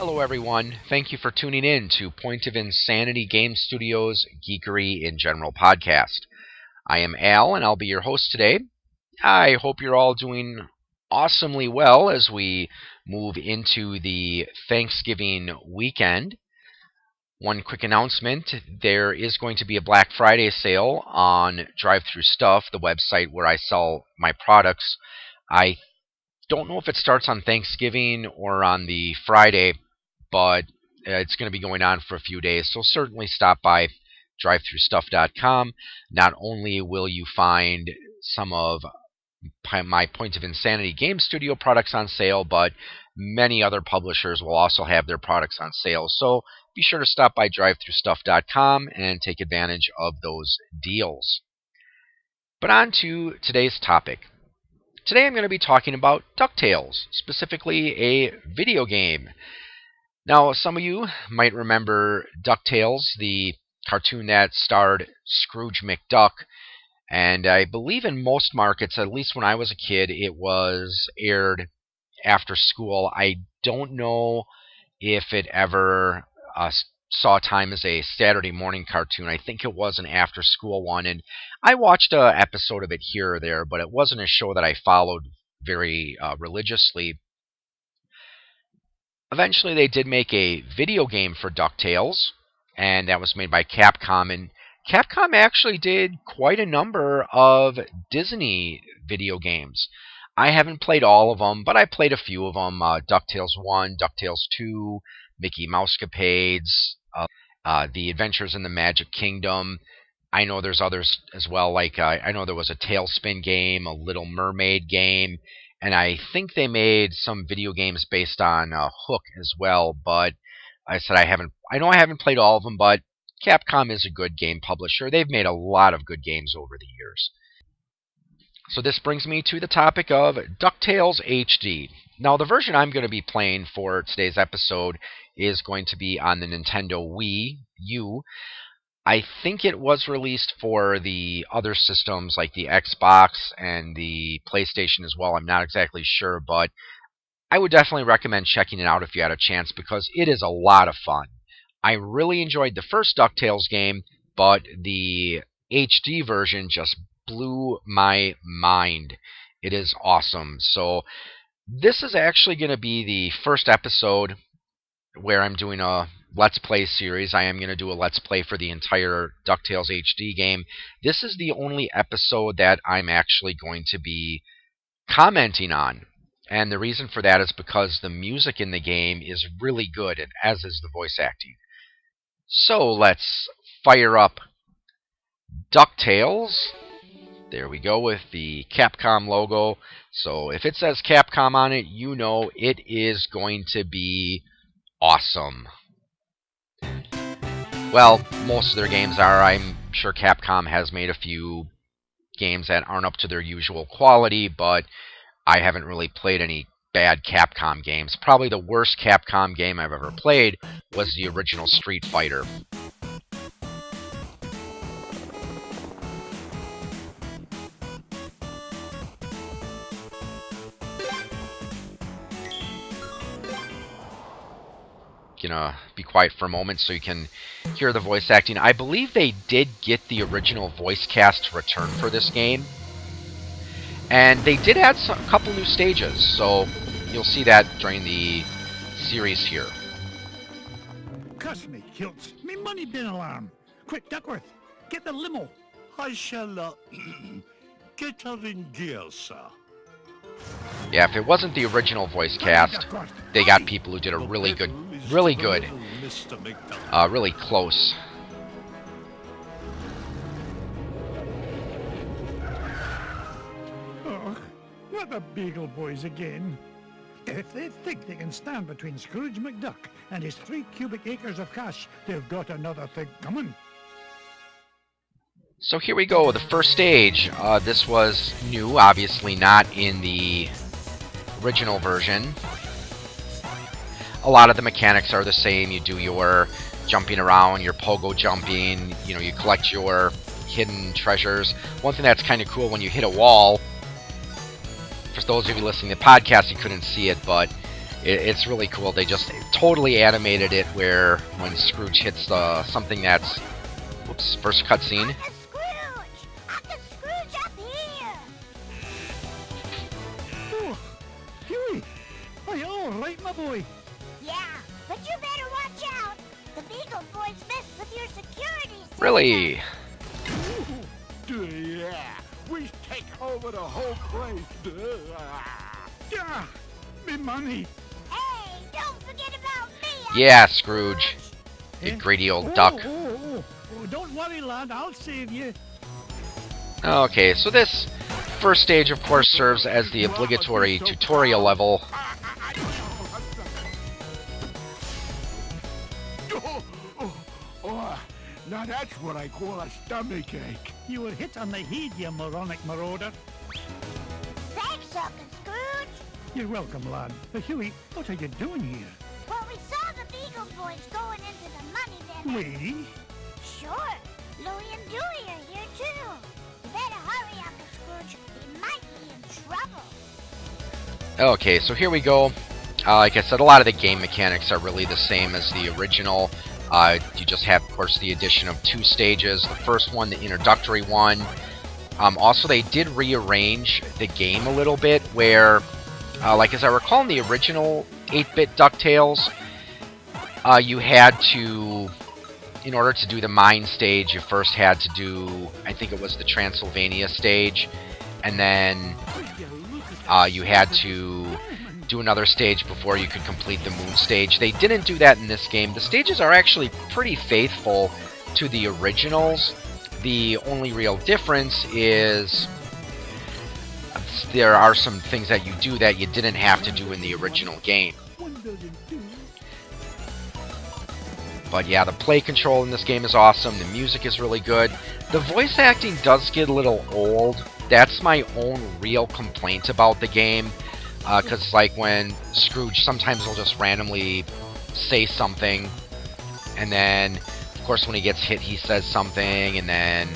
Hello everyone, thank you for tuning in to Point of Insanity Game Studios Geekery in General podcast. I am Al and I'll be your host today. I hope you're all doing awesomely well as we move into the Thanksgiving weekend. One quick announcement, there is going to be a Black Friday sale on Drive-Thru Stuff, the website where I sell my products. I don't know if it starts on Thanksgiving or on the Friday, but it's going to be going on for a few days, so certainly stop by drivethrustuf.com. Not only will you find some of my Point of Insanity Game Studio products on sale, but many other publishers will also have their products on sale, so be sure to stop by drivethrustuf.com and take advantage of those deals. But on to today's topic. Today I'm going to be talking about Duck Tales, specifically a video game. Now, some of you might remember Duck Tales, the cartoon that starred Scrooge McDuck, and I believe in most markets, at least when I was a kid, it was aired after school. I don't know if it ever saw time as a Saturday morning cartoon. I think it was an after-school one, and I watched an episode of it here or there, but it wasn't a show that I followed very religiously. Eventually, they did make a video game for DuckTales, and that was made by Capcom. And Capcom actually did quite a number of Disney video games. I haven't played all of them, but I played a few of them. DuckTales 1, DuckTales 2, Mickey Mousecapades, The Adventures in the Magic Kingdom. I know there's others as well, like I know there was a Tailspin game, a Little Mermaid game, and I think they made some video games based on Hook as well, but I know I haven't played all of them, but Capcom is a good game publisher. They've made a lot of good games over the years. So this brings me to the topic of DuckTales HD. Now, the version I'm going to be playing for today's episode is going to be on the Nintendo Wii U. I think it was released for the other systems like the Xbox and the PlayStation as well. I'm not exactly sure, but I would definitely recommend checking it out if you had a chance because it is a lot of fun. I really enjoyed the first DuckTales game, but the HD version just blew my mind. It is awesome. So this is actually going to be the first episode where I'm doing a Let's Play series. I am going to do a Let's Play for the entire DuckTales HD game. This is the only episode that I'm actually going to be commenting on. And the reason for that is because the music in the game is really good, and as is the voice acting. So let's fire up DuckTales. There we go with the Capcom logo. So if it says Capcom on it, you know it is going to be awesome. Well, most of their games are. I'm sure Capcom has made a few games that aren't up to their usual quality, but I haven't really played any bad Capcom games. Probably the worst Capcom game I've ever played was the original Street Fighter. Gonna be quiet for a moment so you can hear the voice acting. I believe they did get the original voice cast to return for this game, and they did add a couple new stages, so you'll see that during the series here. Cuss me, kilts. Me money bin alarm. Quick, Duckworth, get the limo. I shall get her in gear, sir. Yeah, if it wasn't the original voice cast, they got people who did a really close. Oh, not the Beagle Boys again. If they think they can stand between Scrooge McDuck and his 3 cubic acres of cash, they've got another thing coming. So here we go, the first stage. This was new, obviously not in the original version. A lot of the mechanics are the same. You do your jumping around, your pogo jumping, you collect your hidden treasures. One thing that's kind of cool, when you hit a wall, for those of you listening to the podcast, you couldn't see it, but It's really cool. They just totally animated it where when Scrooge hits something that's... Whoops, first cutscene. Uncle Scrooge! Uncle Scrooge up here! Oh, Huey! Are you all right, my boy? Yeah, but you better watch out. The Beagle Boys mess with your security system. Really? Yeah, we take over the whole place. Yeah, me money. Hey, don't forget about me. Yeah, Scrooge. You greedy old duck. Oh, don't worry, lad. I'll save you. Okay, so this first stage, of course, serves as the obligatory tutorial level. Now that's what I call a stomach ache. You were hit on the head, you moronic marauder. Thanks, Uncle Scrooge. You're welcome, lad. Huey, what are you doing here? Well, we saw the Beagle Boys going into the money bin. We? Sure. Louie and Dewey are here, too. You better hurry, Uncle Scrooge. He might be in trouble. Okay, so here we go. Like I said, a lot of the game mechanics are really the same as the original. You just have, of course, the addition of 2 stages. The first one, the introductory one. Also, they did rearrange the game a little bit, where, like as I recall in the original 8-bit DuckTales, you had to, in order to do the mine stage, you first had to do, I think it was the Transylvania stage, and then you had to do another stage before you could complete the moon stage. They didn't do that in this game. The stages are actually pretty faithful to the originals. The only real difference is there are some things that you do that you didn't have to do in the original game. But yeah, the play control in this game is awesome. The music is really good. The voice acting does get a little old. That's my own real complaint about the game. Because, like, when Scrooge, sometimes he'll just randomly say something, and then, of course, when he gets hit, he says something, and then,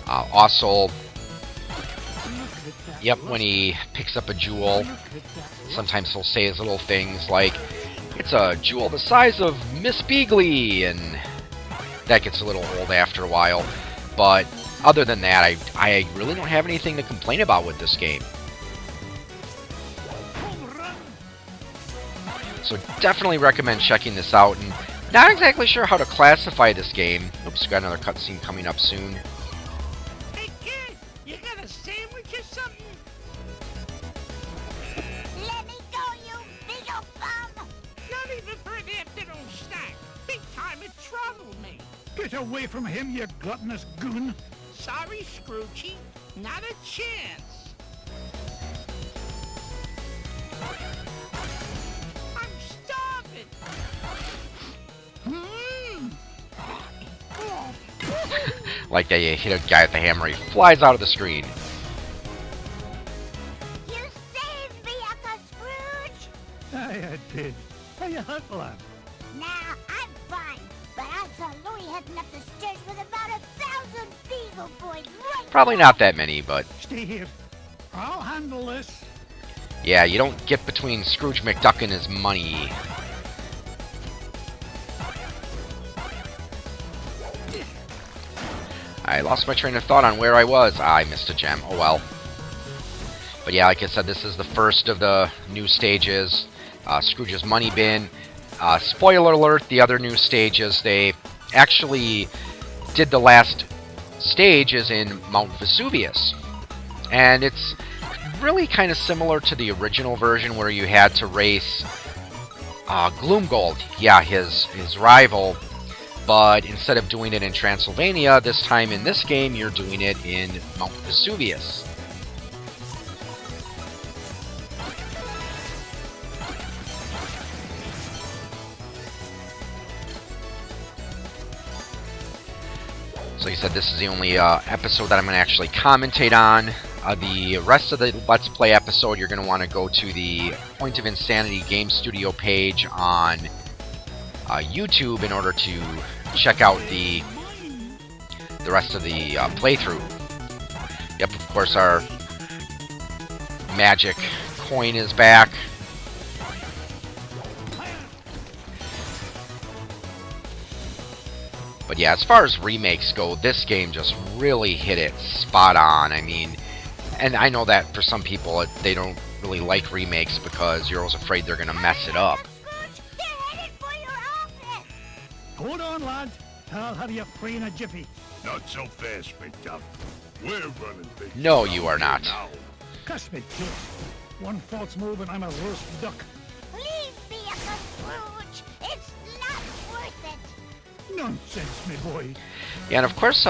also, yep, when he picks up a jewel, sometimes he'll say his little things like, "It's a jewel the size of Miss Beagley," and that gets a little old after a while. But, other than that, I really don't have anything to complain about with this game. So definitely recommend checking this out. And not exactly sure how to classify this game. Oops, got another cutscene coming up soon. Hey, kid, you got a sandwich or something? Let me go, you Beagle bum. Not even for an afternoon snack. Big time in trouble, mate. Get away from him, you gluttonous goon. Sorry, Scroogey. Not a chance. Like that, you hit a guy with the hammer, he flies out of the screen. You saved me, Uncle Scrooge. I did. How you hurt, lad? Nah, I'm fine. But I saw Louie heading up the stairs with about 1,000 Beagle Boys right Probably not that many, but Stay here. I'll handle this. yeah, you don't get between Scrooge McDuck and his money. I lost my train of thought on where I was. I missed a gem. Oh well. But yeah, like I said, this is the first of the new stages. Scrooge's Money Bin. Spoiler alert, the other new stages, they actually did the last stages in Mount Vesuvius. And it's really kind of similar to the original version where you had to race Gloomgold. Yeah, his rival. But instead of doing it in Transylvania, this time in this game, you're doing it in Mount Vesuvius. So you said this is the only episode that I'm going to actually commentate on. The rest of the Let's Play episode, you're going to want to go to the Point of Insanity Game Studio page on YouTube in order to check out the rest of the playthrough. Yep, of course, our magic coin is back. yeah, as far as remakes go, this game just really hit it spot on. I mean, and I know that for some people, they don't really like remakes because you're always afraid they're going to mess it up. Scrooge, they're headed for your office. Hold on, lads. I'll have you free in a jiffy. Not so fast, McDuck. We're running things. No, you are not. now. Cuss me, kids. One false move and I'm a roast duck. Leave me, Uncle Scrooge. It's not worth it. Nonsense, me boy. Yeah, and of course,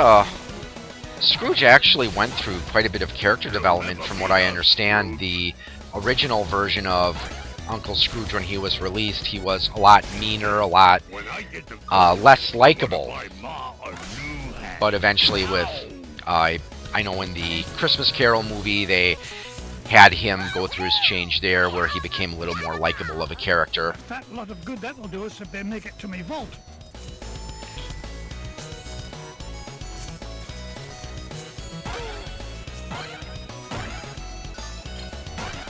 Scrooge actually went through quite a bit of character development from what I understand. The original version of Uncle Scrooge, when he was released, he was a lot meaner, a lot When I get to less likable. buy Ma a new hat. But eventually with, I know in the Christmas Carol movie, they had him go through his change there where he became a little more likable of a character. Fat lot of good that'll do us if they make it to me vault.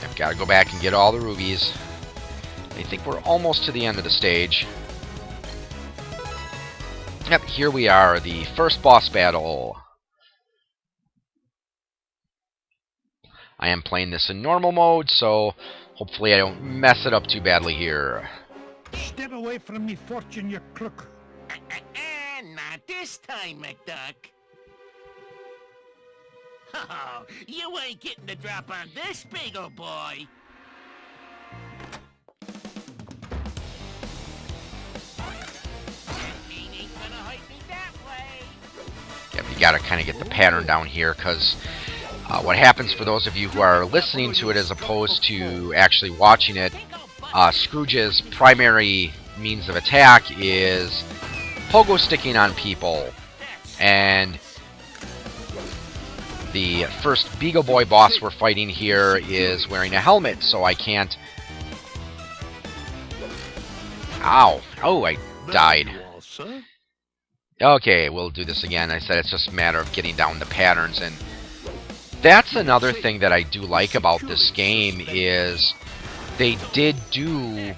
I've got to go back and get all the rubies. I think we're almost to the end of the stage. Yep, here we are, the first boss battle. I am playing this in normal mode, so hopefully I don't mess it up too badly here. Step away from me, fortune, you crook. Not this time, McDuck. Oh, you ain't getting the drop on this big old boy. That mean ain't gonna hurt me that way. Yep, you gotta kind of get the pattern down here, because what happens for those of you who are listening to it as opposed to actually watching it, Scrooge's primary means of attack is pogo sticking on people. And the first Beagle Boy boss we're fighting here is wearing a helmet, so I can't... Ow! Oh, I died. There you are, sir. Okay, we'll do this again. I said it's just a matter of getting down the patterns, and that's another thing that I do like about this game is they did do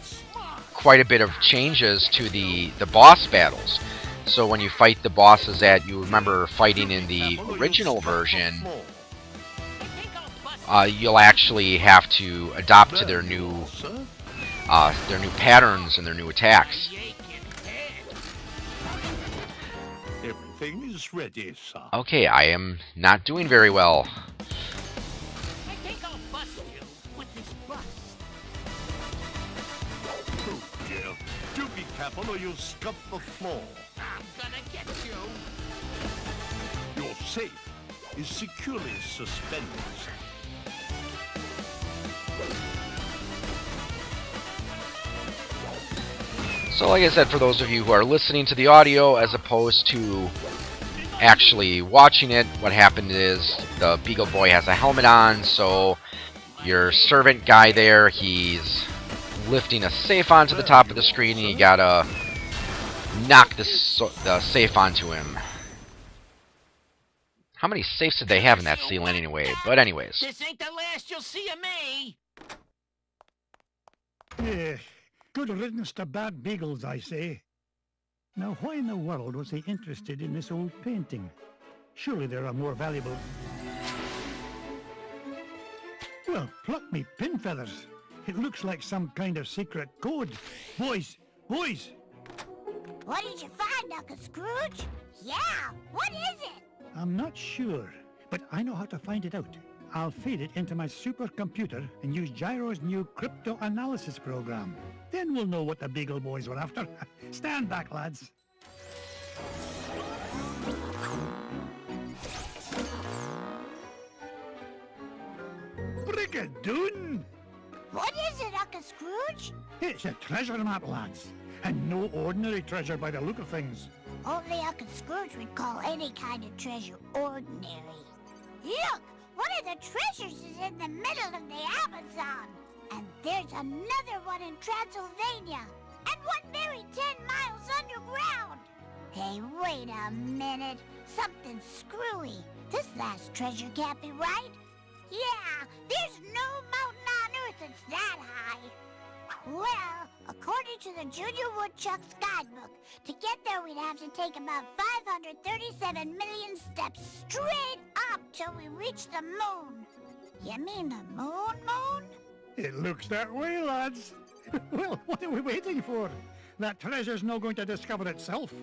quite a bit of changes to the boss battles. So when you fight the bosses that you remember fighting in the original version, you'll actually have to adapt to their new patterns and their new attacks. Everything is ready, sir. Okay, I am not doing very well. I think I'll bust you with this bust. Oh, dear. Do be careful or you'll scub the floor. I'm gonna get you. Your safe is securely suspended, sir. So like I said, for those of you who are listening to the audio as opposed to actually watching it, what happened is the Beagle Boy has a helmet on, so your servant guy there, he's lifting a safe onto the top of the screen, and you gotta knock the safe onto him. How many safes did they have in that ceiling anyway? But anyways. This ain't the last you'll see of me. Yeah, good riddance to bad beagles, I say. Now, why in the world was he interested in this old painting? Surely there are more valuable... Well, pluck me pin feathers. It looks like some kind of secret code. Boys, boys! What did you find, Uncle Scrooge? Yeah, what is it? I'm not sure, but I know how to find it out. I'll feed it into my supercomputer and use Gyro's new crypto-analysis program. Then we'll know what the Beagle Boys were after. Stand back, lads. Brigadoon! What is it, Uncle Scrooge? It's a treasure map, lads. And no ordinary treasure by the look of things. Only Uncle Scrooge would call any kind of treasure ordinary. Look! One of the treasures is in the middle of the Amazon. And there's another one in Transylvania. And one buried 10 miles underground. Hey, wait a minute. Something's screwy. This last treasure can't be right. Yeah, there's no mountain on Earth that's that high. Well, according to the Junior Woodchuck's guidebook, to get there we'd have to take about 537 million steps straight up till we reach the moon. You mean the moon? It looks that way, lads. Well, what are we waiting for? That treasure's not going to discover itself.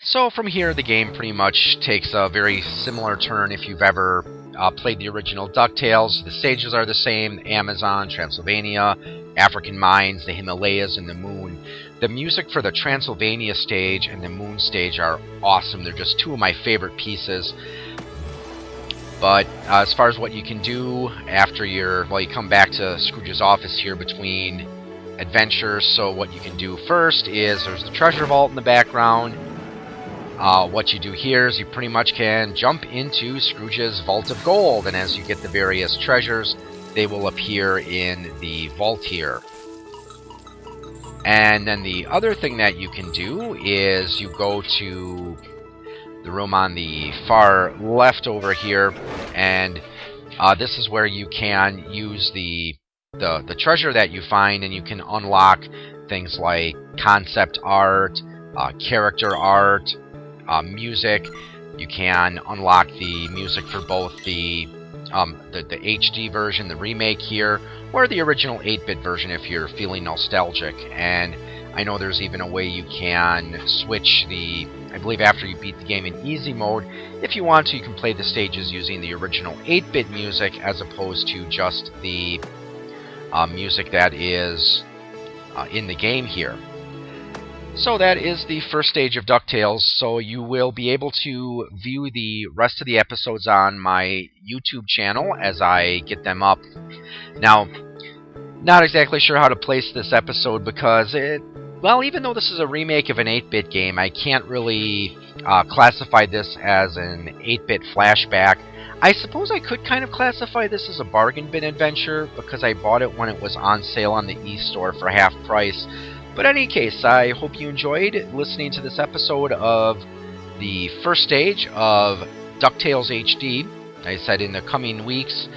So from here, the game pretty much takes a very similar turn if you've ever played the original DuckTales. The stages are the same: Amazon, Transylvania, African mines, the Himalayas, and the moon. The music for the Transylvania stage and the moon stage are awesome. They're just two of my favorite pieces. But as far as what you can do after you come back to Scrooge's office here between adventures, so what you can do first is there's the treasure vault in the background. What you do here is you pretty much can jump into Scrooge's Vault of Gold, and as you get the various treasures, they will appear in the vault here. And then the other thing that you can do is you go to the room on the far left over here, and this is where you can use the treasure that you find, and you can unlock things like concept art, character art, music. You can unlock the music for both the HD version, the remake here, or the original 8-bit version if you're feeling nostalgic. And I know there's even a way you can switch I believe after you beat the game in easy mode, if you want to, you can play the stages using the original 8-bit music as opposed to just the music that is in the game here. So that is the first stage of DuckTales, so you will be able to view the rest of the episodes on my YouTube channel as I get them up. Now, not exactly sure how to place this episode because even though this is a remake of an 8-bit game, I can't really classify this as an 8-bit flashback. I suppose I could kind of classify this as a bargain bin adventure because I bought it when it was on sale on the eStore for half price. But in any case, I hope you enjoyed listening to this episode of the first stage of DuckTales HD. I said in the coming weeks,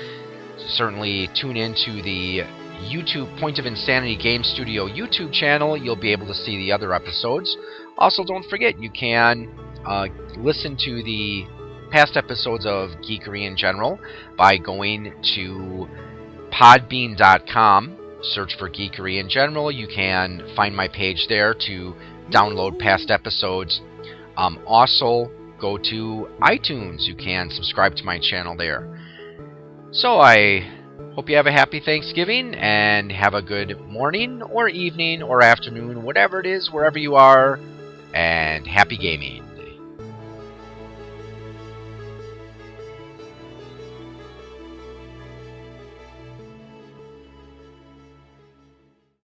certainly tune into the YouTube Point of Insanity Game Studio YouTube channel. You'll be able to see the other episodes. Also, don't forget, you can listen to the past episodes of Geekery in general by going to podbean.com. Search for Geekery in general. You can find my page there to download past episodes. Also, go to iTunes. You can subscribe to my channel there. So I hope you have a happy Thanksgiving and have a good morning or evening or afternoon, whatever it is, wherever you are, and happy gaming.